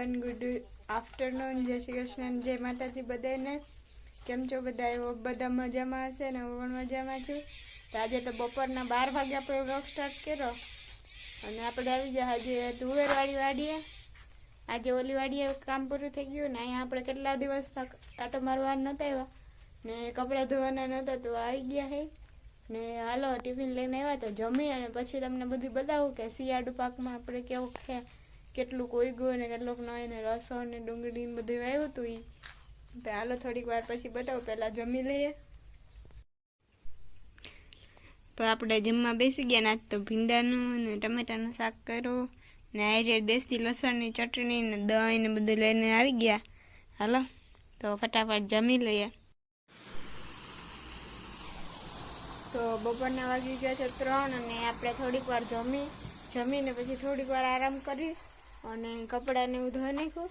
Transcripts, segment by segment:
Everyone, good afternoon, જય શ્રી કૃષ્ણ, જય માતાજી બધાને. કેમ છો બધા? બધા મજામાં હશે ને? હું પણ મજામાં છું. તો આજે તો બપોરના 12 વાગે આપણે વ્લોગ સ્ટાર્ટ કર્યો અને આપણે આવી ગયા આજે તુવેરવાળી વાડીએ. આજે ઓલી વાડીએ કામ પૂરું થઈ ગયું ને અહીંયા આપણે કેટલા દિવસ આટો મારવા નહોતા આવ્યા ને કપડાં ધોવાના નહોતા તો આવી ગયા હે ને હાલો ટિફિન લઈને આવ્યા તો જમી અને પછી તમને બધું બતાવું કે શિયાળુ પાકમાં આપણે કેવું કેટલું કોઈ ગયું ને કેટલુંક ન એને લસણ ને ડુંગળી ને બધું વાવ્યું હતું એ તો હાલો થોડીક વાર પછી બતાવું. પહેલાં જમી લઈએ. તો આપણે જમવા બેસી ગયા ને આજ તો ભીંડાનું ને ટમેટાનું શાક કર્યું ને આજે દેશી લસણની ચટણી ને દહીં ને બધું લઈને આવી ગયા. હાલો તો ફટાફટ જમી લઈએ. તો બપોરના વાગી ગયા છે 3 અને આપણે થોડીક વાર જમીને પછી થોડીક વાર આરામ કરી અને કપડાને એવું ધોઈ નાખ્યું.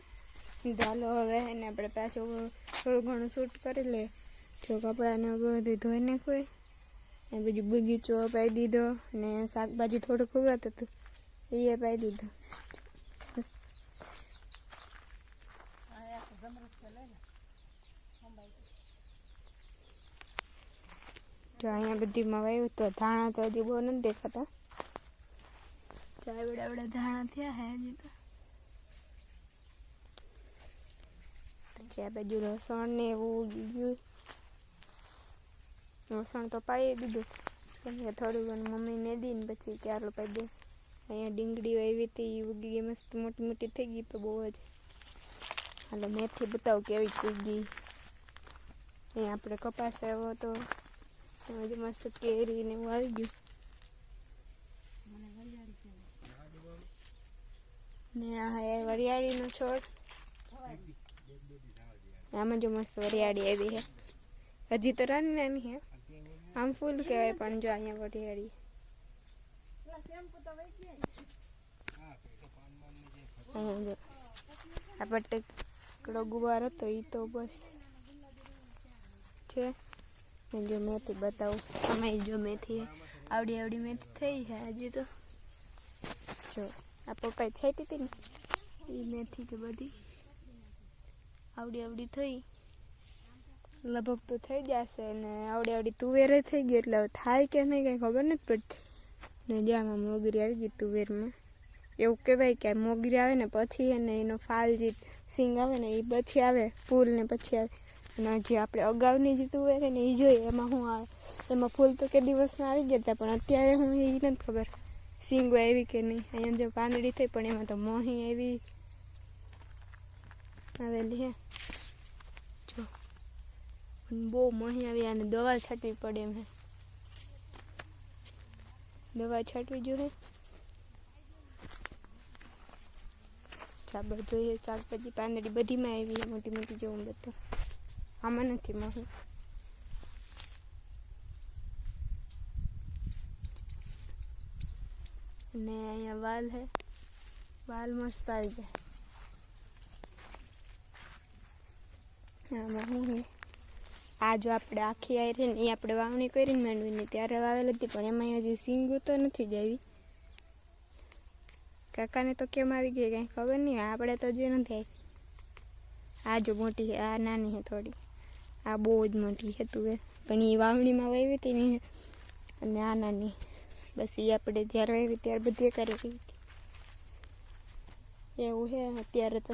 ચાલો હવે એને આપણે પાછું થોડું ઘણું શૂટ કરી લે. જો કપડાને બધું ધોઈ નાખ્યું ને બીજું બગીચો પાઈ દીધો ને શાકભાજી થોડુંક ઉગાતું હતું એ પાઈ દીધું. જો અહીંયા બધીમાં વાવ્યું તો ધાણા તો હજી બહુ નથી દેખાતા. આવડા ધાણા થયા હે હજી તો. પછી આ બાજુ લસણ ને એવું ઉગી ગયું. લસણ તો પાઈ દીધું કેમ થોડું ઘણું મમ્મીને દઈને પછી ચાલો પાઈ દે. અહીંયા ડુંગળી વાવી હતી ઉગી ગઈ મસ્ત મોટી મોટી થઈ ગઈ તો બહુ જ. હાલો મેથી બતાવું કેવી ઉગી. અહીંયા આપણે કપાસ આવ્યો તો મસ્ત કેરી ને એવું આવી ગયું ને આ વરિયાળીનો છોડ આમાં જો મસ્ત વરિયાળી આવી છે. હજી તો નાની નાની હે આમ ફૂલ કહેવાય પણ જો અહીંયા વરિયાળી અહીંયા જો આ પટ્ટો ગુવાર હતો એ તો બસ છે. જો મેથી બતાવું આમાં જો મેથી આવડી મેથી થઈ છે હજી તો. જો આ પપ્પાએ છાંટી હતી ને એ મેથી કે બધી આવડી થઈ લગભગ તો થઈ જશે ને આવડી તુવેરે થઈ ગઈ એટલે થાય કે નહીં કંઈ ખબર નથી પડતી. ને જ્યાં મોગરી આવી ગઈ તુવેરમાં એવું કહેવાય કે મોગરી આવે ને પછી એને એનો ફાલ જે સિંગ આવે ને એ પછી આવે ફૂલ ને પછી આવે અને જે આપણે અગાઉની જે તુવેર ને એ જોઈએ એમાં શું આવે એમાં ફૂલ તો કે દિવસના આવી ગયા હતા પણ અત્યારે હું એ નથી ખબર સિંગો આવી કે નહીં. અહીંયા જો પાંદડી થઈ પણ એમાં તો મોહી આવી આવેલી હે જો બહુ મોહી આવી અને દવા છાંટવી પડે એમ હે. દવા છાંટવી જોઈએ. બધું એ શાકભાજી પાંદડી બધીમાં આવી મોટી મોટી જોવું બધું આમાં નથી મોહી. ને અહીંયા વાલ હે વાલ મસ્ત આવી જાય. આમાં શું હે આ જો આપણે આખી આવી રહી ને એ આપણે વાવણી કરીને માંડવીને ત્યારે વાવેલ હતી પણ એમાં હજી સિંગું તો નથી જ આવી. કાકાને તો કેમ આવી ગઈ કાંઈ ખબર નહીં. આપણે તો જે નથી આવી. આ જો મોટી છે આ નાની છે થોડી આ બહુ જ મોટી છે તુવેર પણ એ વાવણીમાં વાવી હતી નહીં અને આ નાની બસ એ આપણે જ્યારે વાવી ત્યારે બધી કરી હતી એવું છે. અત્યારે તો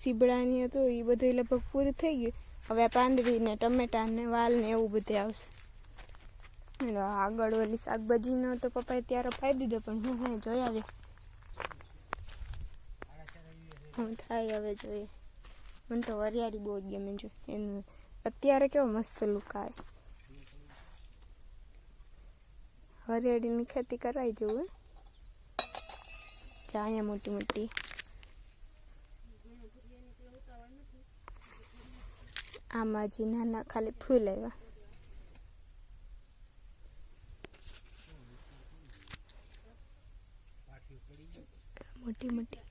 સીબડાની હતું એ બધું લગભગ પૂરું થઈ ગયું. હવે પાંદડી ને ટમેટા ને વાલ ને એવું બધું આવશે. આગળ ઓલી શાકભાજીનો તો પપ્પાએ ત્યારે પાઈ દીધો પણ હું હે જોઈ આવે હું થાય હવે જોઈએ. મને તો વરિયાળી બહુ જ ગમે જો એનું અત્યારે કેવો મસ્ત લુક આવે. હરિયાળીની ખેતી કરાવી જવું અહીંયા મોટી મોટી આમાં હજી નાના ખાલી ફૂલ આવ્યા. મોટી મોટી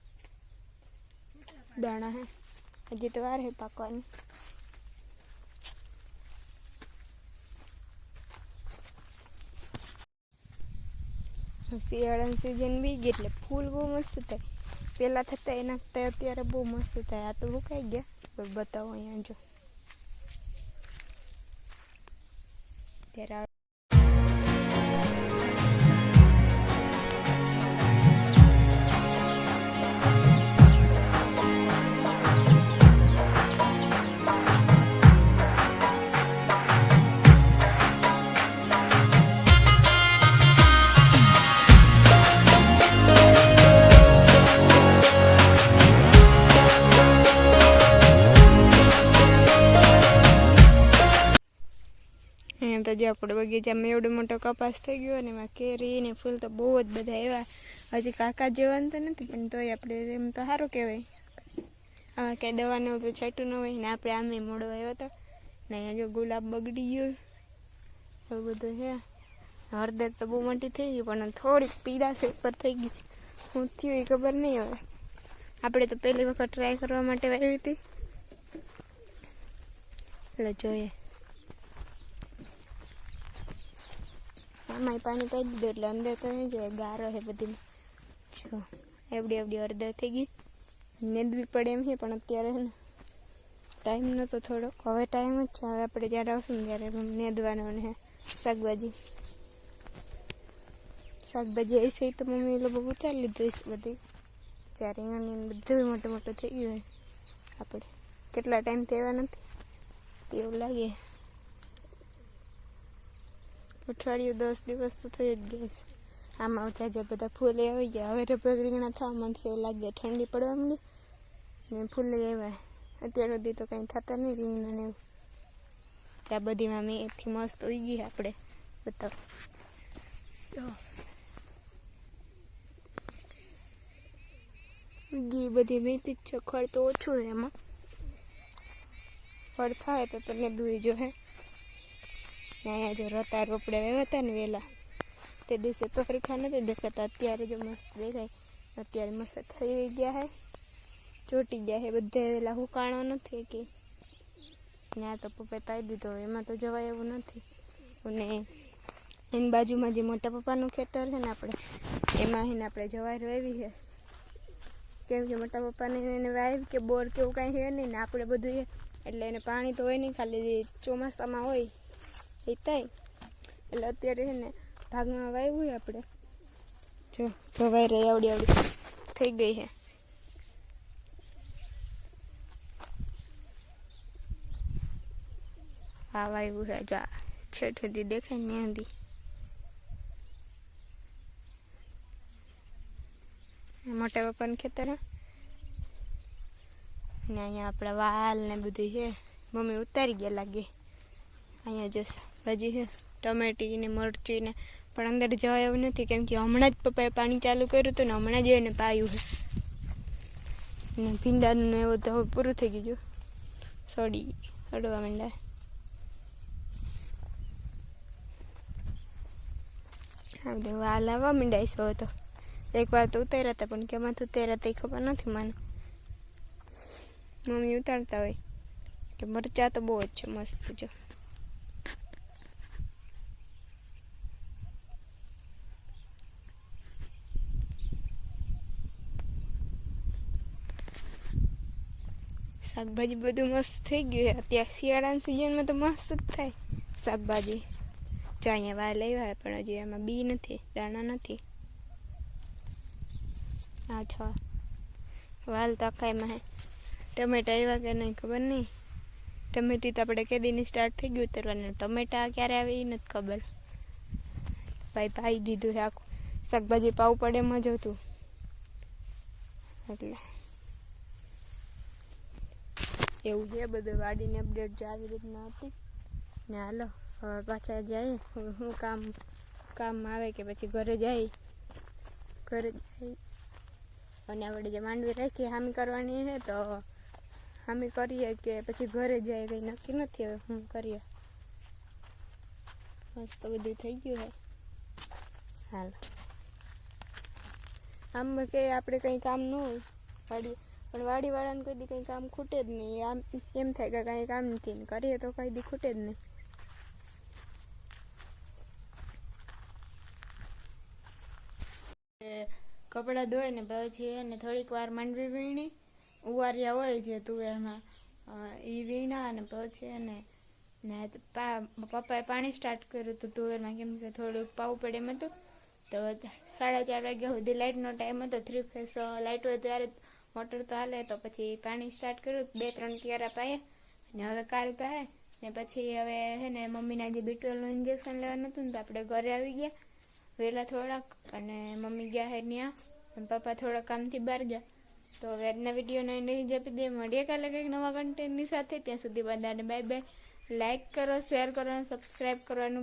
દાણા હે હજી તો વાર હે પાકવાની. શિયાળાની સિઝન બી ગઈ એટલે ફૂલ બહુ મસ્ત થાય પહેલાં થતા એના કરતાં અત્યારે બહુ મસ્ત થાય. આ તો સુકાઈ ગયા, બતાવો અહીંયા જો ત્યારે તો જો આપણે બગીચામાં એવડો મોટો કપાસ થઈ ગયો ને એમાં કેરી ને ફૂલ તો બહુ જ બધા એવા. હજી કાકા જેવાનું તો નથી, પણ તોય આપણે એમ તો સારું કહેવાય. આમાં કંઈ દવાનું તો છાંટ્યું ન હોય ને આપણે આમે મોડો આવ્યો હતો ને અહીંયા જો ગુલાબ બગડી ગયો એવું બધું છે. હળદર તો બહુ મોટી થઈ ગઈ, પણ થોડીક પીળાશ ઉપર થઈ ગઈ. હું થયું એ ખબર નહીં. હવે આપણે તો પહેલી વખત ટ્રાય કરવા માટે આવી હતી એટલે જોઈએ. આમાં પાણી પાઈ દીધું એટલે અંદર તો નહીં જોઈએ, ગારો છે બધી. જો એવડી એવડી હળદર થઈ ગઈ, નેદવી પડે એમ છે, પણ અત્યારે છે ને ટાઈમ નહોતો થોડોક. હવે ટાઈમ જ છે. હવે આપણે જ્યારે આવશું ને ત્યારે નેદવાનો ને શાકભાજી એસી તો મમ્મી લોકો ઉતારી લીધું છે બધી. જ્યારે અહીંયા બધું મોટું મોટું થઈ ગયું હોય. આપણે કેટલા ટાઈમથી એવા નથી તેવું લાગે. અઠવાડિયું 10 દિવસ તો થઈ જ ગયા છે. આમાં ઓછા જે બધા ફૂલે આવી ગયા. હવે રબર રીંગણા થવા મળશે એવું લાગે. ઠંડી પડવા માંડી ને ફૂલે આવ્યા. અત્યાર સુધી તો કંઈ થતા નહીં રીંગણા ને એવું. આ બધીમાં મેથી મસ્ત ઉઈ ગઈ. આપણે બતાવો ઉગી બધી મેથી જ છે. ખડ તો ઓછું છે એમાં. ફળ થાય તો તને દૂઈ જો હે. અહીંયા જો રતા રોપડે આવ્યા હતા ને વહેલા તે દિવસે તો હરખા નથી દેખાતા. અત્યારે જો મસ્ત દેખાય. અત્યારે મસ્ત થઈ ગયા હે, ચોટી ગયા હે. બધા વહેલા હુકાણો નથી કે ત્યાં તો પપ્પાએ પાઈ દીધો. એમાં તો જવાય એવું નથી. અને એની બાજુમાં જે મોટા પપ્પાનું ખેતર છે ને આપણે એમાં એને આપણે જવાય વાવી છે. કેમ કે મોટા પપ્પાને એને વાવી કે બોર કે એવું કાંઈ છે નહીં ને આપણે બધું એટલે એને પાણી તો હોય નહીં, ખાલી ચોમાસામાં હોય એ થાય. એટલે અત્યારે છે ને ભાગમાં વાવ્યું હોય આપણે. જો જવાય રહી આવડી આવડી થઈ ગઈ છે. આ વાવ્યું છે. જા છેઠ સુધી દેખાય ને ત્યાંથી. મોટા પપ્પાનું ખેતર હે ને અહીંયા આપણા વાલ ને બધું છે. મમ્મી ઉતારી ગયા લાગે. અહીંયા જો ભાજી છે, ટમેટી ને મરચી ને, પણ અંદર જવા એવું નથી કેમ કે હમણાં જ પપ્પાએ પાણી ચાલુ કર્યું હતું ને હમણાં જ એને પાયું છે. ને ભીંડાનું ને એવું તો હવે પૂરું થઈ ગયું. સડવા માંડ્યા. આ બધું વાલ આવવા માંડ્યા છે હવે તો. એકવાર તો ઉતાર્યા હતા પણ કેમાંથી ઉતાર્યા હતા એ ખબર નથી મને. મમ્મી ઉતારતા હોય કે મરચા તો બહુ જ છે મસ્ત. જો શાકભાજી બધું મસ્ત થઈ ગયું. અત્યારે શિયાળાની સિઝનમાં તો મસ્ત જ થાય શાકભાજી. જો અહીંયા વાલ આવ્યા પણ હજી એમાં બી નથી, દાણા નથી. હા છ વાલ તો આખા એમાં હે. ટમેટા આવ્યા કે નહીં ખબર નહીં. ટમેટી તો આપણે કેદીની સ્ટાર્ટ થઈ ગયું ઉતરવાનું. ટમેટા ક્યારે આવે એ નથી ખબર. ભાઈ પાઈ દીધું છે આખું. શાકભાજી પાવું પડે એમ જ હતું એટલે એવું છે બધું. વાડીની અપડેટ જો આવી રીતના હતી ને. હાલો હવે પાછા જાય. હું કામ આવે કે પછી ઘરે જાય અને આપણે જે માંડવી રાખી હામી કરવાની છે તો હામી કરીએ કે પછી ઘરે જાય કંઈ નક્કી નથી. હવે હું કરીએ. મસ્ત બધું થઈ ગયું છે. હાલ આમ કે આપણે કંઈ કામ ન હોય વાડી, પણ વાડીવાળાને કોઈ દી કંઈ કામ ખૂટે જ નહીં. આમ એમ થાય કે કાંઈ કામ નથી ને કરીએ તો કંઈ દી ખૂટે જ નહીં. કપડાં ધોઈને પછી એને થોડીક વાર માંડવી વીણી, ઉવારિયા હોય જે તુવેરમાં એ વીણા, અને પછી એને પપ્પાએ પાણી સ્ટાર્ટ કર્યું હતું તુવેરમાં, કેમ કે થોડુંક પાવું પડે એમ હતું. તો 4:30 વાગ્યા સુધી લાઇટનો ટાઈમ હતો, 3 ફેસ લાઇટ હોય ત્યારે મોટર તો હાલે. તો પછી પાણી સ્ટાર્ટ કર્યું, 2-3 ક્યારા પાયા, ને હવે કાલ પાય. ને પછી હવે હે ને મમ્મીના જે બીટોલનું ઇન્જેક્શન લેવાનું હતું ને, તો આપણે ઘરે આવી ગયા વહેલા થોડાક, અને મમ્મી ગયા હે ત્યાં, અને પપ્પા થોડા કામથી બહાર ગયા. તો હવે આજના વિડીયોનો એન્ડ અહીં જ આપી દઈએ. મળીએ કાલે કંઈક નવા કન્ટેન્ટની સાથે. ત્યાં સુધી બધાને બાય બાય. લાઇક કરો, શેર કરો અને સબસ્ક્રાઈબ કરવાનું